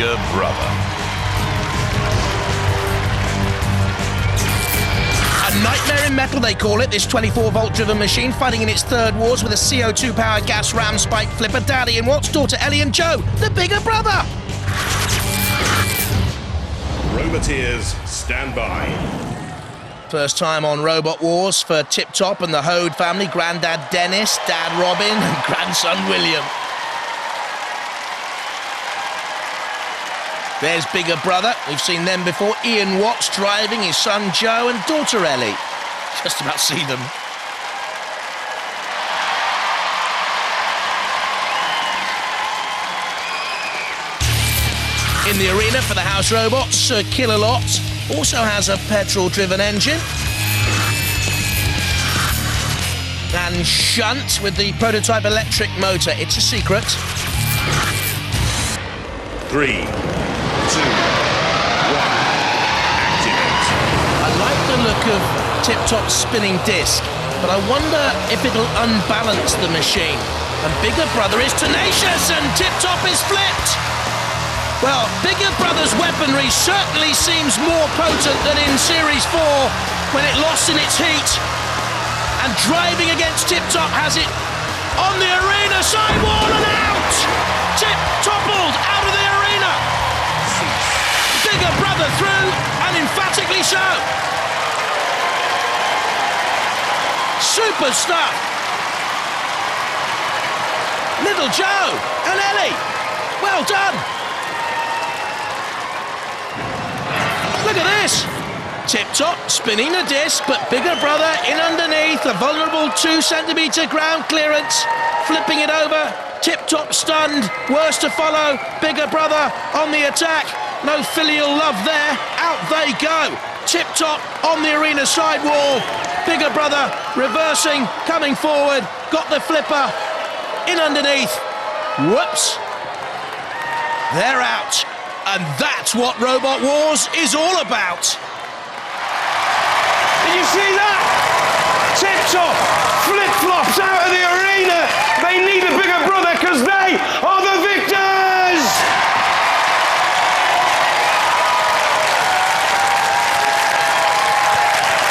bigger brother. A nightmare in metal, they call it, this 24-volt driven machine fighting in its third wars with a CO2-powered gas ram spike flipper. Daddy and Watts, daughter Ellie and Joe, the bigger brother. Roboteers, stand by. First time on Robot Wars for Tip Top and the Hode family. Grandad Dennis, Dad Robin and grandson William. There's bigger brother. We've seen them before. Ian Watts driving his son Joe and daughter Ellie. Just about see them. In the arena for the house robots, Sir Killalot also has a petrol-driven engine. And Shunt with the prototype electric motor. It's a secret. 3, 2, 1, activate. I like the look of Tip Top's spinning disc, but I wonder if it'll unbalance the machine. And Bigger Brother is tenacious and Tip Top is flipped. Well, Bigger Brother's weaponry certainly seems more potent than in Series 4 when it lost in its heat. And driving against Tip Top has it on the arena sidewall and out! Tip toppled out of the arena. Bigger Brother through, and emphatically so. Super stuff. Little Joe and Ellie, well done. Look at this. Tip Top spinning the disc, but Bigger Brother in underneath, a vulnerable 2-centimetre ground clearance, flipping it over. Tip Top stunned, worse to follow. Bigger Brother on the attack. No filial love there. Out they go. Tip Top on the arena sidewall. Bigger Brother reversing, coming forward. Got the flipper in underneath. Whoops. They're out. And that's what Robot Wars is all about. Did you see that? Tip Top flip-flops out of the arena. They need a Bigger Brother because they are the victors!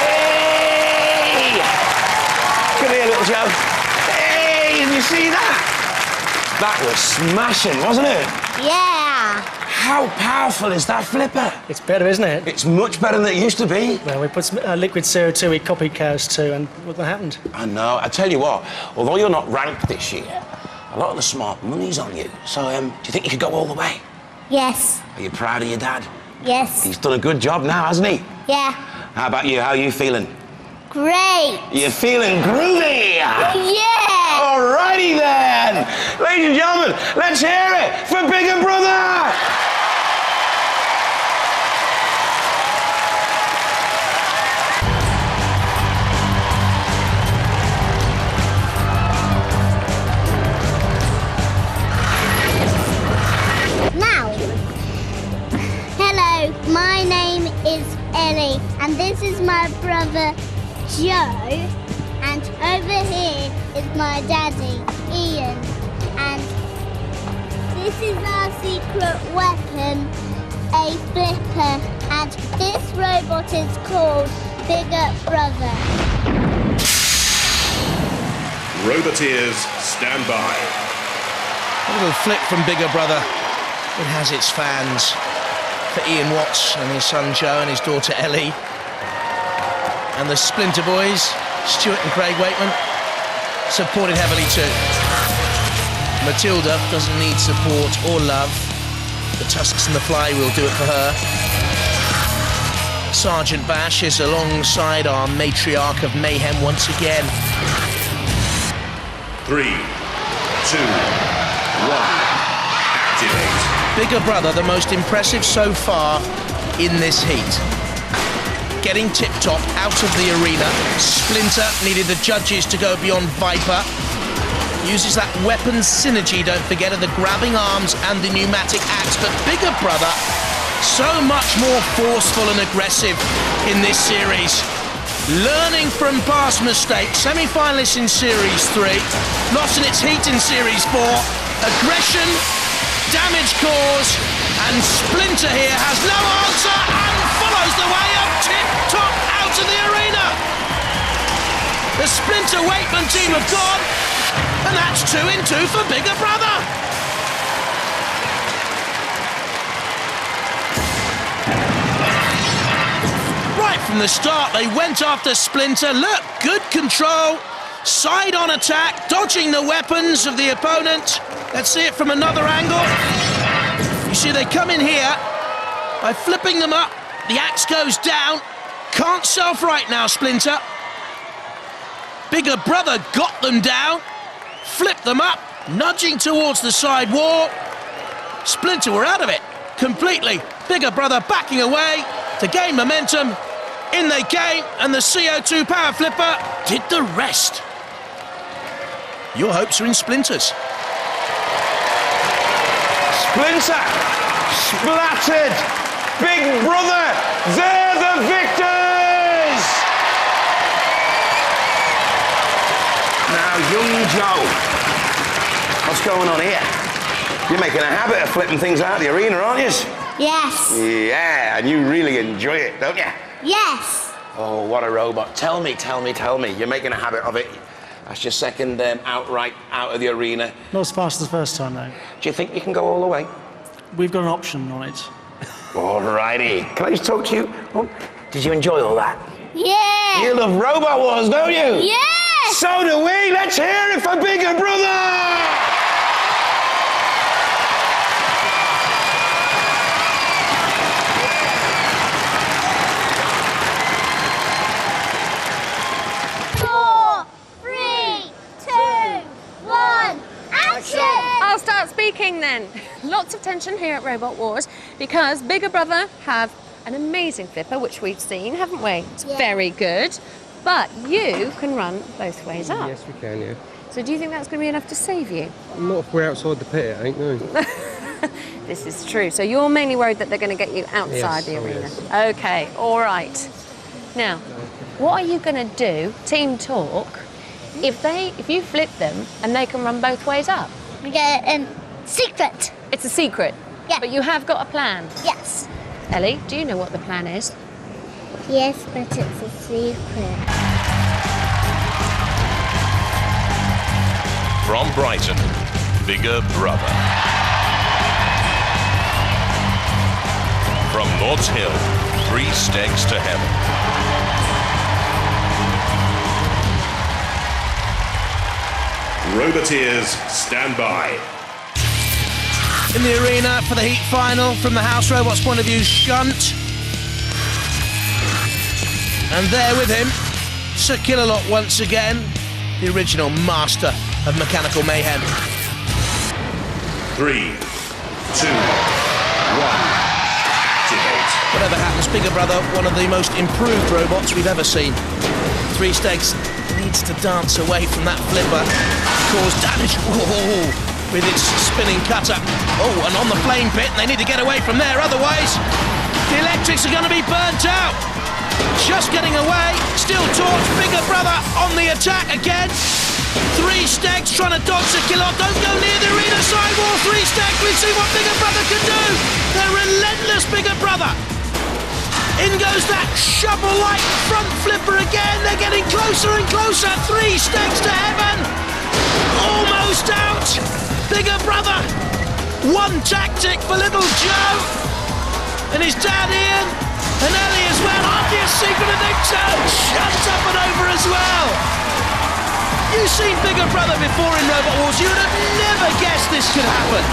Hey! Come here, little Joe. Hey, did you see that? That was smashing, wasn't it? Yeah. How powerful is that flipper? It's better, isn't it? It's much better than it used to be. Well, we put some liquid CO2, we copied cows too, and what happened? I know. I tell you what, although you're not ranked this year, a lot of the smart money's on you. So, do you think you could go all the way? Yes. Are you proud of your dad? Yes. He's done a good job now, hasn't he? Yeah. How about you? How are you feeling? Great. You're feeling groovy? Yeah. Alrighty then. Ladies and gentlemen, let's hear it for Bigger Brother. Hello, my name is Ellie, and this is my brother Joe, and over here is my daddy Ian, and this is our secret weapon, a flipper, and this robot is called Bigger Brother. Roboteers, stand by. A little flip from Bigger Brother. It has its fans. For Ian Watts and his son Joe and his daughter Ellie. And the Splinter boys, Stuart and Craig Wakeman, supported heavily too. Matilda doesn't need support or love. The tusks and the flywheel do it for her. Sergeant Bash is alongside our matriarch of mayhem once again. 3, 2, 1, activate. Bigger Brother, the most impressive so far in this heat. Getting Tip Top out of the arena. Splinter needed the judges to go beyond Viper. Uses that weapons synergy, don't forget, of the grabbing arms and the pneumatic axe. But Bigger Brother, so much more forceful and aggressive in this series. Learning from past mistakes. Semi-finalists in Series 3. Lost in its heat in Series 4. Aggression, damage caused, And Splinter here has no answer and follows the way of Tip-Top out of the arena. The Splinter Wakeman team have gone, and that's 2 in 2 for Bigger Brother. Right from the start, they went after Splinter. Look, good control, side-on attack, dodging the weapons of the opponent. Let's see it from another angle. You see, they come in here by flipping them up. The axe goes down. Can't self-right now, Splinter. Bigger Brother got them down, flipped them up, nudging towards the side wall. Splinter were out of it completely. Bigger Brother backing away to gain momentum. In they came, and the CO2 power flipper did the rest. Your hopes are in Splinter's. Splinter, splattered. Big Brother, they're the victors! Now, young Joe, what's going on here? You're making a habit of flipping things out of the arena, aren't you? Yes. Yeah, and you really enjoy it, don't you? Yes. Oh, what a robot. Tell me. You're making a habit of it. That's your second outright out of the arena. Not as fast as the first time, though. Do you think you can go all the way? We've got an option on it. Alrighty. Can I just talk to you? Oh, did you enjoy all that? Yeah. You love Robot Wars, don't you? Yes. So do we. Let's hear it for Bigger Brother! I'll start speaking then. Lots of tension here at Robot Wars because Bigger Brother have an amazing flipper, which we've seen, haven't we? It's very good. But you can run both ways up. Yes, we can, yeah. So do you think that's going to be enough to save you? Not if we're outside the pit, I ain't no. This is true. So you're mainly worried that they're going to get you outside the arena. Yes. Okay, all right. Now, what are you going to do, team talk, if you flip them and they can run both ways up? We get a secret. It's a secret. Yeah. But you have got a plan. Yes. Ellie, do you know what the plan is? Yes, but it's a secret. From Brighton, Bigger Brother. From Lord's Hill, 3 Stegs to Heaven. Roboteers, stand by. In the arena for the heat final, from the House Robots' point of view, Shunt. And there with him, Sir Killalot once again, the original master of mechanical mayhem. 3, 2, 1, activate. Whatever happens, Bigger Brother, one of the most improved robots we've ever seen. 3 Stegs needs to dance away from that flipper, cause damage. Whoa, with its spinning cutter. Oh, and on the flame pit, they need to get away from there, otherwise the electrics are going to be burnt out. Just getting away, still torch, Bigger Brother on the attack again. 3 Stegs trying to dodge the Killalot. Don't go near the arena sidewall. 3 Stegs, we've seen what Bigger Brother can do. They're relentless, Bigger Brother. In goes that shovel-like front flipper again. They're getting closer and closer. 3 Stegs to heaven. Almost out. Bigger Brother. One tactic for little Joe and his dad Ian and Ellie as well. Obvious secret, and they turn Shunt up and over as well. You've seen Bigger Brother before in Robot Wars. You would have never guessed this could happen.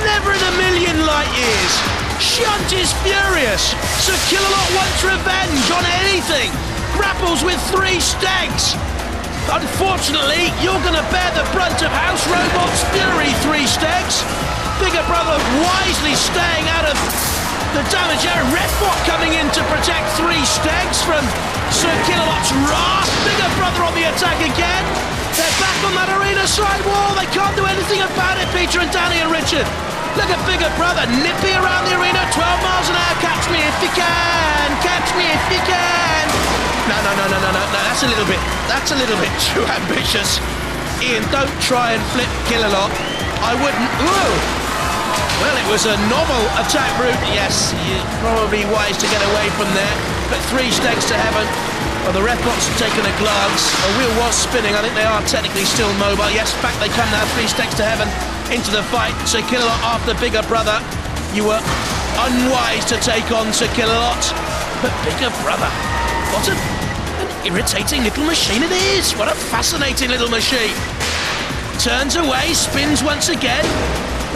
Never in a million light years. Shunt is furious. Sir Killalot wants revenge on anything. Grapples with 3 Stegs. Unfortunately, you're going to bear the brunt of House Robots' fury, 3 Stegs. Bigger Brother wisely staying out of the damage there. Redbot coming in to protect 3 Stegs from Sir Killalot's wrath. Bigger Brother on the attack again. They're back on that arena side wall. They can't do anything about it, Peter and Danny and Richard. Look at Bigger Brother, nippy around the arena, 12 miles an hour. Catch me if you can. Catch me if you can. No. That's a little bit too ambitious. Ian, don't try and flip Killalot. I wouldn't. Whoa. Well, it was a novel attack route. Yes, you're probably wise to get away from there. But 3 Stegs to heaven. Well, the ref bots have taken a glance. A wheel was spinning. I think they are technically still mobile. Yes, back they come now. 3 Stegs to heaven into the fight. Sir Killalot after Bigger Brother. You were unwise to take on Sir Killalot. But Bigger Brother, what an irritating little machine it is. What a fascinating little machine. Turns away, spins once again.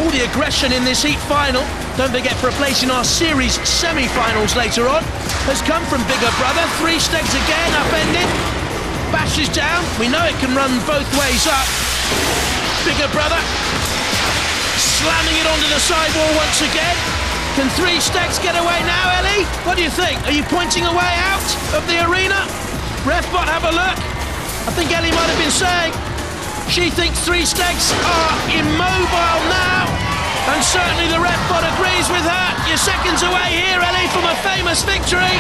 All the aggression in this heat final, don't forget for a place in our series semi-finals later on, has come from Bigger Brother. 3 Stegs again, upended. Bashes down. We know it can run both ways up. Bigger Brother slamming it onto the sidewall once again. Can 3 Stegs get away now, Ellie? What do you think? Are you pointing a way out of the arena? Refbot, have a look. I think Ellie might have been saying she thinks 3 Stegs are immobile now. And certainly the refbot agrees with her. You're seconds away here, Ellie, from a famous victory.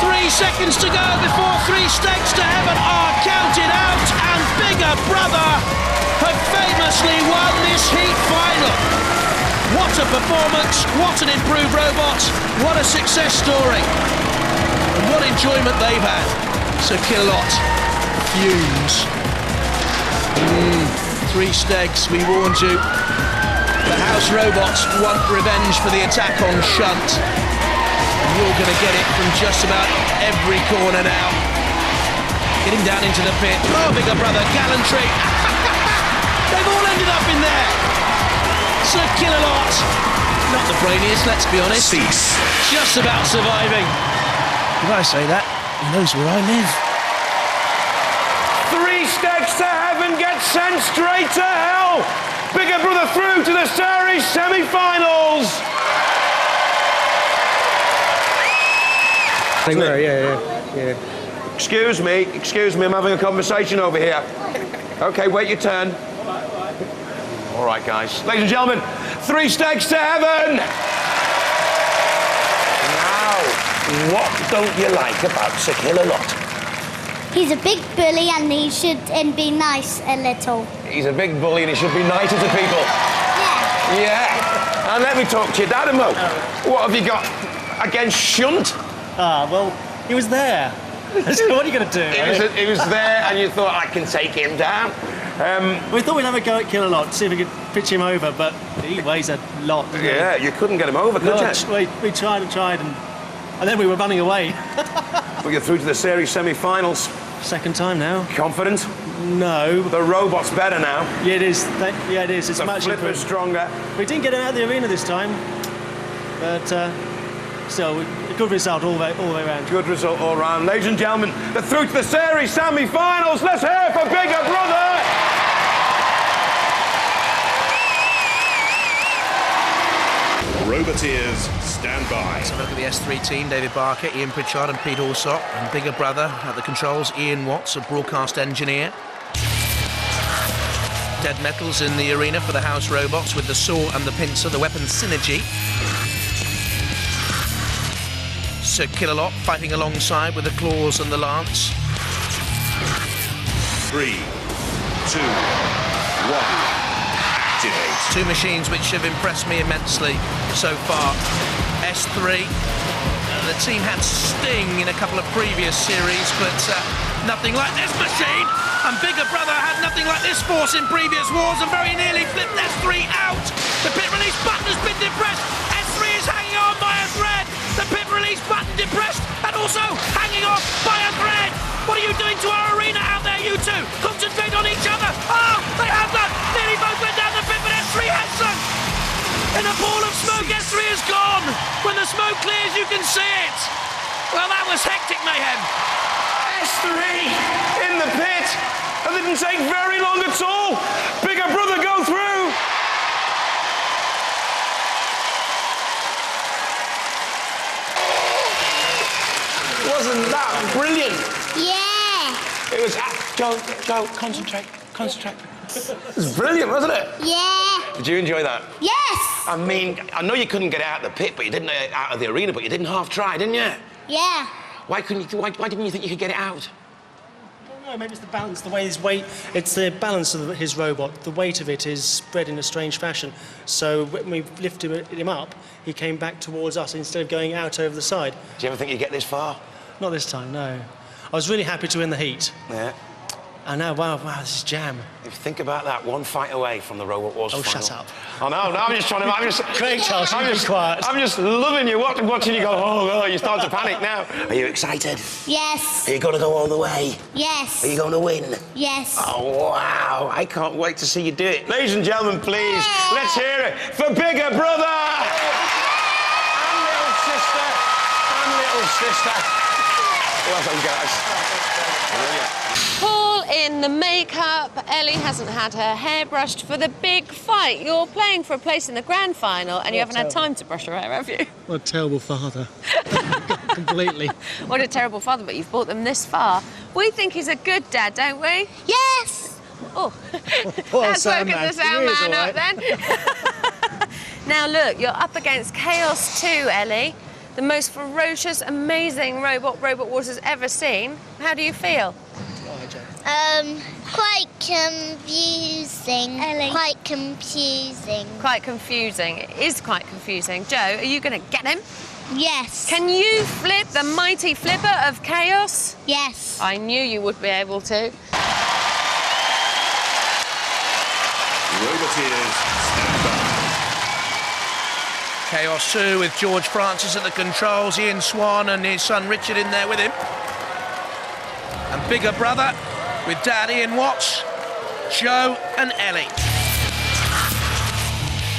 3 seconds to go before 3 Stegs to heaven are counted out. And Bigger Brother have famously won this heat final. What a performance, what an improved robot, what a success story. And what enjoyment they've had. Sir Killalot fumes. 3 Stegs, we warned you. The house robots want revenge for the attack on Shunt. And you're going to get it from just about every corner now. Getting down into the pit. Oh, Bigger Brother, gallantry. They've all ended up in there. Sir Killalot, not the brainiest, let's be honest. Cease. Just about surviving. Did I say that? He knows where I live. 3 Stegs to heaven get sent straight to hell. Bigger Brother through to the series semi-finals. Yeah. Excuse me, I'm having a conversation over here. Okay, wait your turn. All right, guys. Ladies and gentlemen, 3 Stegs to heaven. Now, what don't you like about Sir Killalot? He's a big bully and he should be nice a little. He's a big bully and he should be nicer to people. Yeah. Yeah. And let me talk to you, Dadamo. What have you got against Shunt? Well, he was there. So what are you going to do? He was there and you thought, I can take him down. We thought we'd have a go at Killalot, see if we could pitch him over, but he weighs a lot, doesn't he? Yeah, you couldn't get him over, could you? We tried and then we were running away. Well, you're through to the series semi-finals. Second time now. Confident? No. The robot's better now. Yeah, it is. Yeah, it is. It's The much flipper's improved. stronger. We didn't get him out of the arena this time, but still, a good result all the way around. Good result all round. Ladies and gentlemen, they're through to the series semi-finals. Let's hear for Bigger Brother. Roboteers, stand by. Let's have a look at the S3 team. David Barker, Ian Pritchard and Pete Alsop. And Bigger Brother at the controls, Ian Watts, a broadcast engineer. Dead Metals in the arena for the house robots with the saw and the pincer, the weapon synergy. Sir Killalot fighting alongside with the claws and the lance. 3, 2, 1. Activate. 2 machines which have impressed me immensely so far. S3, the team had Sting in a couple of previous series, but nothing like this machine. And Bigger Brother had nothing like this force in previous wars and very nearly flipped S3 out. The pit release button has been depressed. S3 is hanging on by a thread. The pit release button depressed and also hanging off by a thread. What are you doing to our arena out there, you two? Concentrate on each other. Oh, they have done. Nearly both went down the pit, but S3 has sunk. In a ball of smoke, S3 is gone. When the smoke clears, you can see it. Well, that was hectic mayhem. S3 in the pit. It didn't take very long at all. Bigger Brother go through. Wasn't that brilliant? Yeah. It was... Joe, concentrate. It was brilliant, wasn't it? Yeah. Did you enjoy that? Yes. I mean, I know you couldn't get out of the pit, but you didn't out of the arena, but you didn't half try, didn't you? Yeah. Why didn't you think you could get it out? No, maybe it's the balance, the way his weight... It's the balance of his robot. The weight of it is spread in a strange fashion. So when we lifted him up, he came back towards us instead of going out over the side. Do you ever think you'd get this far? Not this time, no. I was really happy to win the heat. Yeah. I know, wow, this is jam. If you think about that, one fight away from the Robot Wars final. Shut up. Oh, no, I'm just trying to... Craig Charles, you be quiet. I'm just loving you, watching you go, oh, you start to panic now. Are you excited? Yes. Are you going to go all the way? Yes. Are you going to win? Yes. Oh, wow. I can't wait to see you do it. Ladies and gentlemen, please, let's hear it for Bigger Brother! And Little Sister. And Little Sister. Well done, guys. Brilliant. Paul in the makeup. Ellie hasn't had her hair brushed for the big fight. You're playing for a place in the grand final and you haven't had time to brush her hair, have you? What a terrible father. Completely. What a terrible father, but you've brought them this far. We think he's a good dad, don't we? Yes. Oh, Poor that's woken Sandman. the sound He is man all up right. then. Now look, you're up against Chaos 2, Ellie. The most ferocious, amazing Robot Wars has ever seen. How do you feel? Quite confusing. Ellie. Quite confusing. Quite confusing. It is quite confusing. Joe, are you going to get him? Yes. Can you flip the mighty flipper of Chaos? Yes. I knew you would be able to. Roboteers, stand by. Chaos 2 with George Francis at the controls, Ian Swan and his son Richard in there with him. And Bigger Brother with Dad Ian Watts, Joe and Ellie.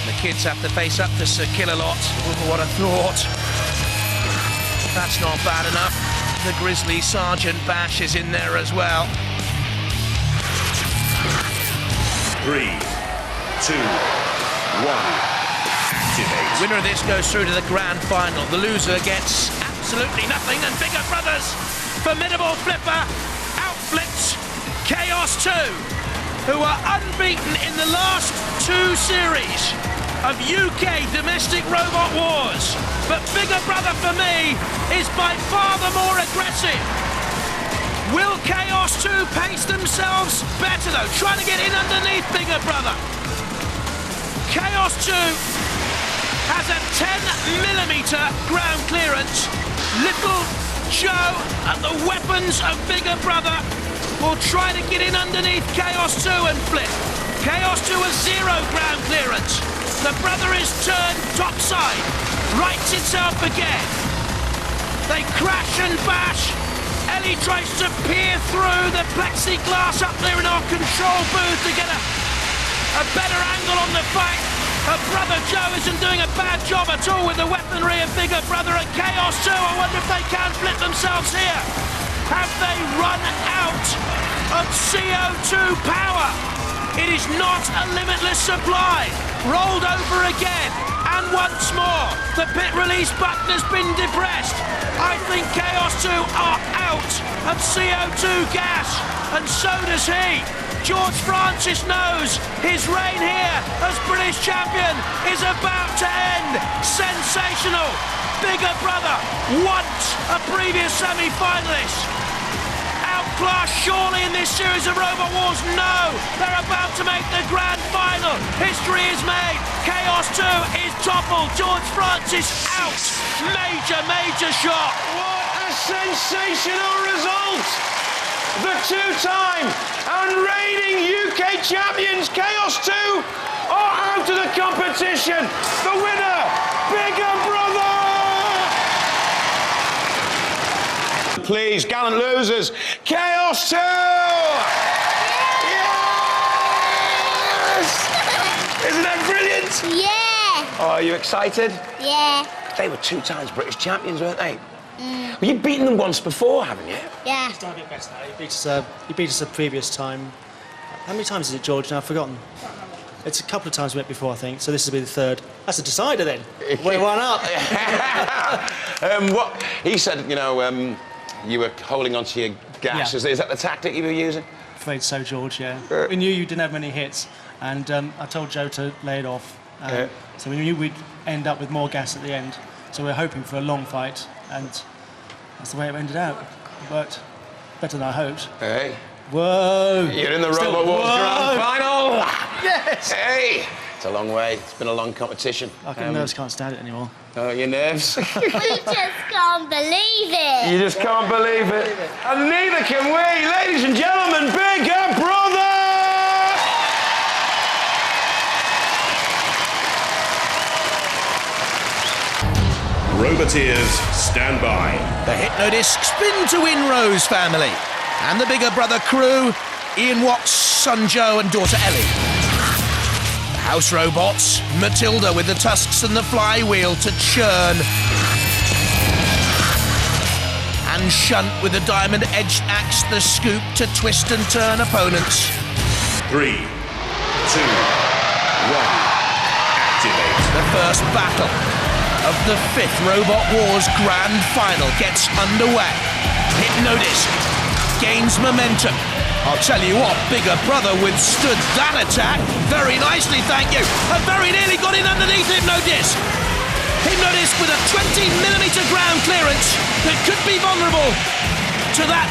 The kids have to face up to Sir Kill-A-Lot. What a thought. That's not bad enough. The Grizzly Sergeant Bash is in there as well. 3, 2, 1. Activate. Winner of this goes through to the grand final. The loser gets absolutely nothing, and Bigger Brothers' formidable flipper outflips Chaos 2, who are unbeaten in the last 2 series of UK domestic Robot Wars. But Bigger Brother, for me, is by far the more aggressive. Will Chaos 2 pace themselves better, though? Trying to get in underneath Bigger Brother. Chaos 2 has a 10mm ground clearance. Little Joe at the weapons of Bigger Brother will try to get in underneath Chaos 2 and flip. Chaos 2 has 0 ground clearance. The brother is turned topside, rights itself again. They crash and bash. Ellie tries to peer through the plexiglass up there in our control booth to get a better angle on the fight. Her brother Joe isn't doing a bad job at all with the weaponry of Bigger Brother at Chaos 2. I wonder if they can flip themselves here. Have they run out of CO2 power? It is not a limitless supply. Rolled over again. And once more, the pit release button has been depressed. I think Chaos 2 are out of CO2 gas, and so does he. George Francis knows his reign here as British champion is about to end. Sensational. Bigger Brother, once a previous semi-finalist. Outclassed surely in this series of Robot Wars? No, they're about to make the grand final. History is made. Chaos 2 is toppled. George Francis out. Major, major shot. What a sensational result! The 2-time and reigning UK champions, Chaos 2, are out of the competition. The winner, Bigger Brother! Please, gallant losers, Chaos 2! Yes! Isn't that brilliant? Yeah. Oh, are you excited? Yeah. They were 2 times British champions, weren't they? Well, you've beaten them once before, haven't you? Yeah. He's done a bit better now. He beat us a previous time. How many times is it, George? Now I've forgotten. It's a couple of times we met before, I think. So this will be the 3rd. That's a decider then. We're 1 up. What he said, you know, you were holding on to your gas. Yeah. Is that the tactic you were using? Afraid so, George. Yeah. We knew you didn't have many hits, and I told Joe to lay it off. So we knew we'd end up with more gas at the end. So we're hoping for a long fight, and that's the way it ended out. It worked better than I hoped. Hey. Whoa. You're in the Robot Wars Grand Final. Yes. Hey, it's a long way. It's been a long competition. Nerves can't stand it anymore. Oh, your nerves? We just can't believe it. You just can't believe it. And neither can we. Ladies and gentlemen, Bigger Brother! Roboteers, stand by. The Hypno-Disc spin to win Rose family. And the Bigger Brother crew, Ian Watts, son Joe and daughter Ellie. House robots, Matilda with the tusks and the flywheel to churn. And Shunt with the diamond-edged axe, the scoop to twist and turn opponents. 3, 2, 1. Activate. The first battle of the 5th Robot Wars Grand Final gets underway. Hypno-Disc gains momentum. I'll tell you what, Bigger Brother withstood that attack very nicely, thank you, and very nearly got in underneath Hypno-Disc. Hypno-Disc with a 20mm ground clearance that could be vulnerable to that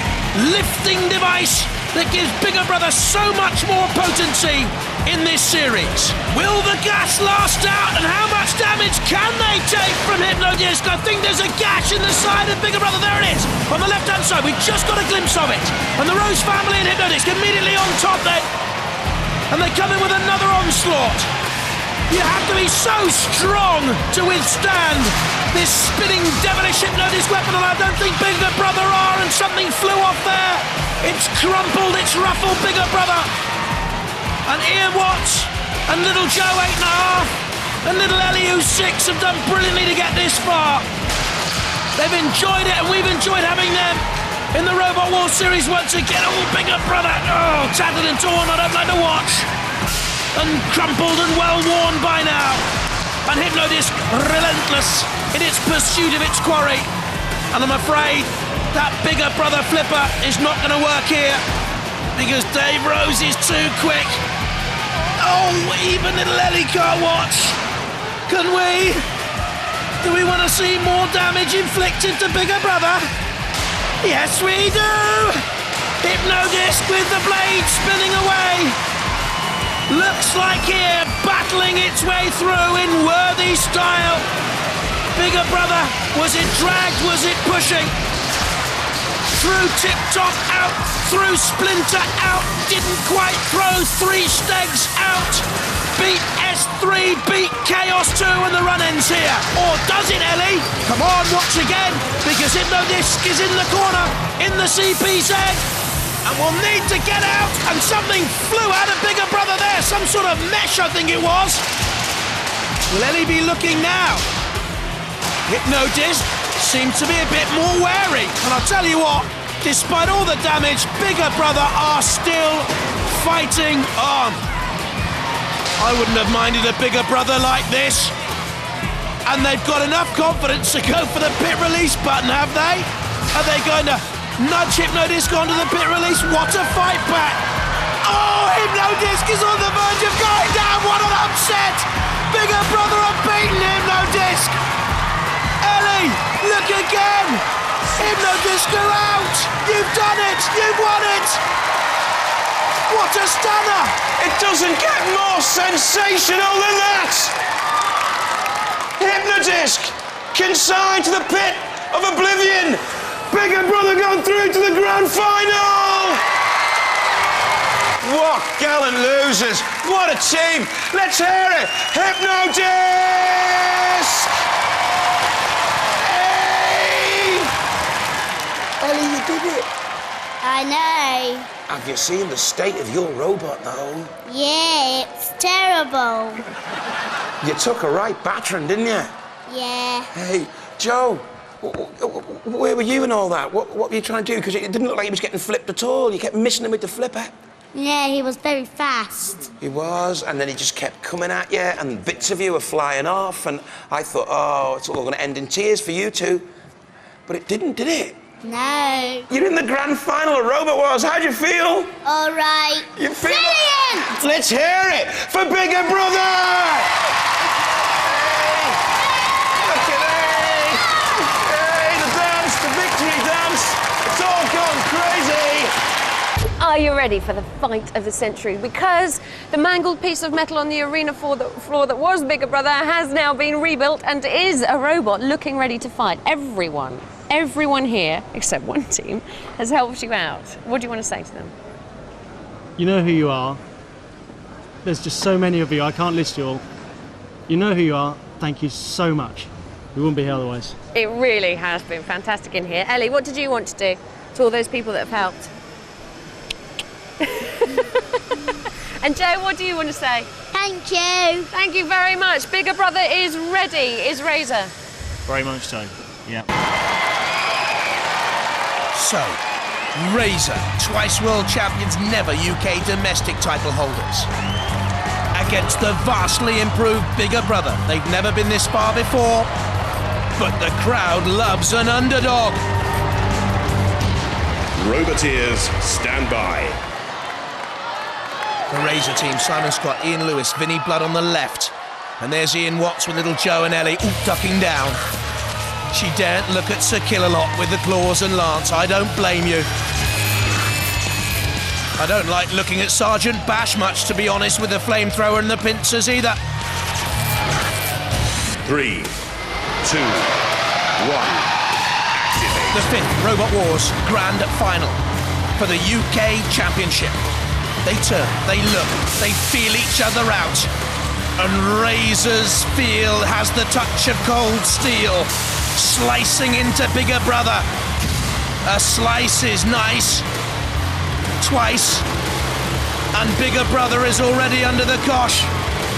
lifting device that gives Bigger Brother so much more potency in this series. Will the gas last out, and how much damage can they take from Hypno-Disc? I think there's a gash in the side of Bigger Brother. There it is, on the left-hand side. We just got a glimpse of it. And the Rose family and Hypno-Disc immediately on top there. And they come in with another onslaught. You have to be so strong to withstand this spinning devilish Hypno-Disc weapon, and I don't think Bigger Brother are, and something flew off there. It's crumpled, it's ruffled Bigger Brother. And Ian Watts and little Joe 8.5 and little Ellie who's 6 have done brilliantly to get this far. They've enjoyed it, and we've enjoyed having them in the Robot Wars series once again. Oh, Bigger Brother, oh, tattered and torn, I don't like to watch. And crumpled and well worn by now. And Hypno-Disc relentless in its pursuit of its quarry. And I'm afraid that Bigger Brother flipper is not going to work here because Dave Rose is too quick. Oh, even little Ellie can't watch. Can we? Do we want to see more damage inflicted to Bigger Brother? Yes, we do. Hypno-Disc with the blade spinning away. Looks like here, battling its way through in worthy style. Bigger Brother, was it dragged, was it pushing? Through Tip Top out, through Splinter out, didn't quite throw 3 Stegs out. Beat S3, beat Chaos 2, and the run ends here. Or does it, Ellie? Come on, watch again, because Hypno-Disc is in the corner, in the CPZ. And we'll need to get out, and something flew out of Bigger Brother there, some sort of mesh, I think it was. Will Ellie be looking now? Hypno-Disc seems to be a bit more wary, and I'll tell you what, despite all the damage, Bigger Brother are still fighting on. I wouldn't have minded a Bigger Brother like this, and they've got enough confidence to go for the pit release button, have they? Are they going to nudge Hypno-Disc onto the pit release? What a fight back! Oh, Hypno-Disc is on the verge of going down. What an upset! Bigger Brother have beaten Hypno-Disc. Ellie, look again. Hypno-Disc are out. You've done it. You've won it. What a stunner! It doesn't get more sensational than that. Hypno-Disc consigned to the pit of oblivion. Bigger Brother gone through to the grand final! What gallant losers! What a team! Let's hear it! Hypno-Disc! Hey! Ellie, you did it! I know. Have you seen the state of your robot, though? Yeah, it's terrible. You took a right battering, didn't you? Yeah. Hey, Joe, where were you and all that? What were you trying to do? Because it didn't look like he was getting flipped at all. You kept missing him with the flipper. Yeah, he was very fast. He was, and then he just kept coming at you, and bits of you were flying off, and I thought, oh, it's all going to end in tears for you two. But it didn't, did it? No. You're in the grand final of Robot Wars. How'd you feel? All right. You feel? Brilliant! Let's hear it for Bigger Brother! Are you ready for the fight of the century? Because the mangled piece of metal on the arena floor that was Bigger Brother has now been rebuilt and is a robot looking ready to fight. Everyone here, except one team, has helped you out. What do you want to say to them? You know who you are. There's just so many of you, I can't list you all. You know who you are. Thank you so much. We wouldn't be here otherwise. It really has been fantastic in here. Ellie, what did you want to do to all those people that have helped? And Joe, what do you want to say? Thank you. Thank you very much. Bigger Brother is ready. Is Razer? Very much so, yeah. So, Razer, twice world champions, never UK domestic title holders. Against the vastly improved Bigger Brother. They've never been this far before, but the crowd loves an underdog. Roboteers, stand by. The Razer team, Simon Scott, Ian Lewis, Vinnie Blood on the left. And there's Ian Watts with little Joe and Ellie, ducking down. She daren't look at Sir Kill-A-Lot with the claws and lance. I don't blame you. I don't like looking at Sergeant Bash much, to be honest, with the flamethrower and the pincers either. 3, 2, 1. Activate. The 5th Robot Wars Grand Final for the UK Championship. They turn, they look, they feel each other out. And Razer's feel has the touch of cold steel, slicing into Bigger Brother. A slice is nice. Twice. And Bigger Brother is already under the cosh.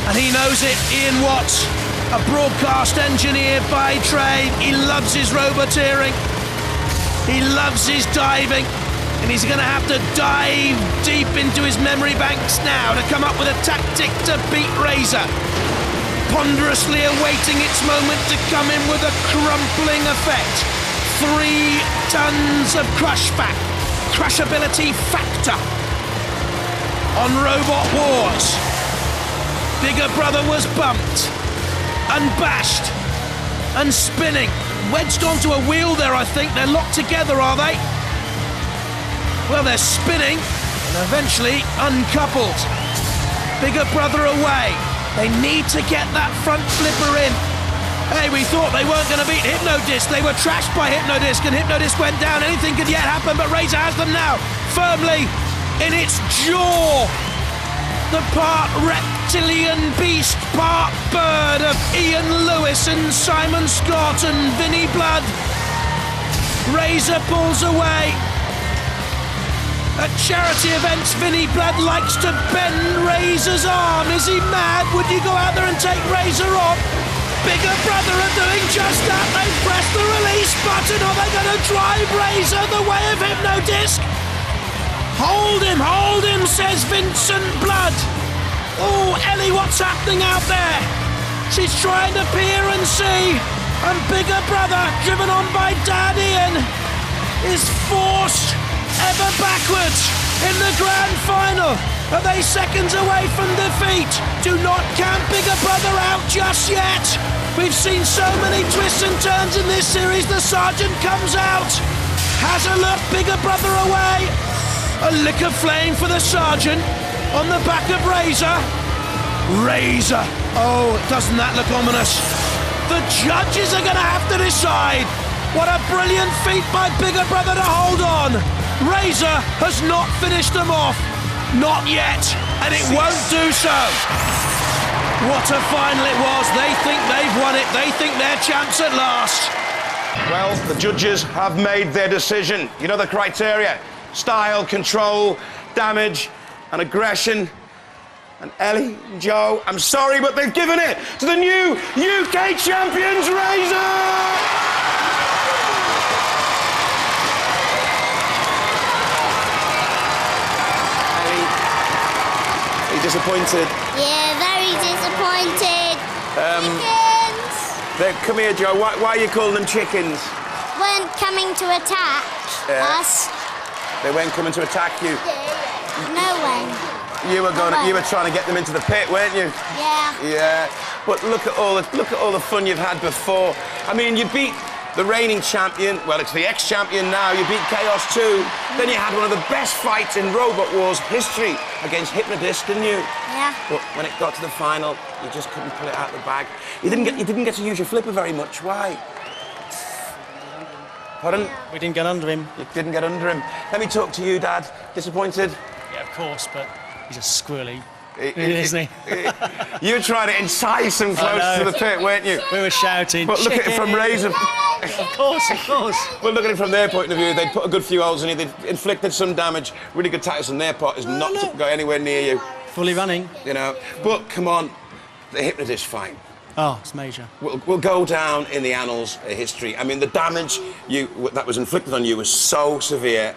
And he knows it. Ian Watts, a broadcast engineer by trade. He loves his roboteering. He loves his diving. And he's going to have to dive deep into his memory banks now to come up with a tactic to beat Razer. Ponderously awaiting its moment to come in with a crumpling effect. 3 tons of crushability factor on Robot Wars. Bigger Brother was bumped and bashed and spinning. Wedged onto a wheel there, I think. They're locked together, are they? Well, they're spinning and eventually uncoupled. Bigger Brother away. They need to get that front flipper in. Hey, we thought they weren't going to beat Hypno-Disc. They were trashed by Hypno-Disc and Hypno-Disc went down. Anything could yet happen, but Razer has them now firmly in its jaw. The part reptilian beast, part bird of Ian Lewis and Simon Scott and Vinnie Blood. Razer pulls away. At charity events, Vinnie Blood likes to bend Razer's arm. Is he mad? Would you go out there and take Razer off? Bigger Brother are doing just that. They've pressed the release button. Are they going to drive Razer the way of Hypno-Disc? Hold him, says Vincent Blood. Oh, Ellie, what's happening out there? She's trying to peer and see. And Bigger Brother, driven on by Dad Ian, is forced ever backwards in the grand final. Are they seconds away from defeat? Do not count Bigger Brother out just yet. We've seen so many twists and turns in this series. The Sergeant comes out, has a look, Bigger Brother away. A lick of flame for the Sergeant on the back of Razer. Razer. Oh, doesn't that look ominous? The judges are going to have to decide. What a brilliant feat by Bigger Brother to hold on. Razer has not finished them off. Not yet. And it won't do so. What a final it was. They think they've won it. They think they're champs at last. Well, the judges have made their decision. You know the criteria. Style, control, damage, and aggression. And Ellie and Joe, I'm sorry, but they've given it to the new UK champions, Razer! Disappointed? Yeah, very disappointed. Chickens! Come here, Joe. Why are you calling them chickens? Weren't coming to attack us. They weren't coming to attack you. No one. You were trying to get them into the pit, weren't you? Yeah. Yeah. But look at all the fun you've had before. I mean, you beat the reigning champion. Well, it's the ex-champion now. You beat Chaos too. Then you had one of the best fights in Robot Wars history against Hypno-Disc, didn't you? Yeah. But when it got to the final, you just couldn't pull it out of the bag. You didn't get to use your flipper very much. Why? Pardon? We didn't get under him. You didn't get under him. Let me talk to you, Dad. Disappointed? Yeah, of course, but he's a squirrely, isn't he? You were trying to entice him close to the pit, weren't you? We were shouting. But look at it from Razer. Of course, of course. Well, look at it from their point of view. They'd put a good few holes in you. They'd inflicted some damage. Really good tactics on their part is not to go anywhere near you. Fully running. You know. But come on, the Hypno-Disc fight. Oh, it's major. We'll go down in the annals of history. I mean, the damage that was inflicted on you was so severe.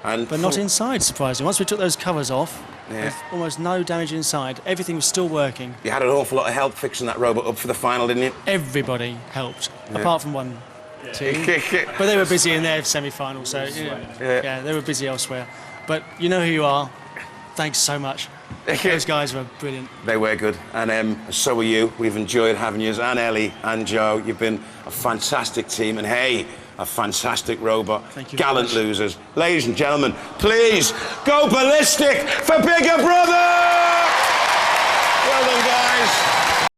But not inside, surprisingly. Once we took those covers off, Yeah. with almost no damage inside. Everything was still working. You had an awful lot of help fixing that robot up for the final, didn't you? Everybody helped, apart from one team. But they were busy in their semi-final, so yeah, they were busy elsewhere. But you know who you are. Thanks so much. Those guys were brilliant. They were good, and so were you. We've enjoyed having you, and Ellie and Joe. You've been a fantastic team, and hey, a fantastic robot. Thank you. Gallant losers. Ladies and gentlemen, please go ballistic for Bigger Brother! Well done, guys.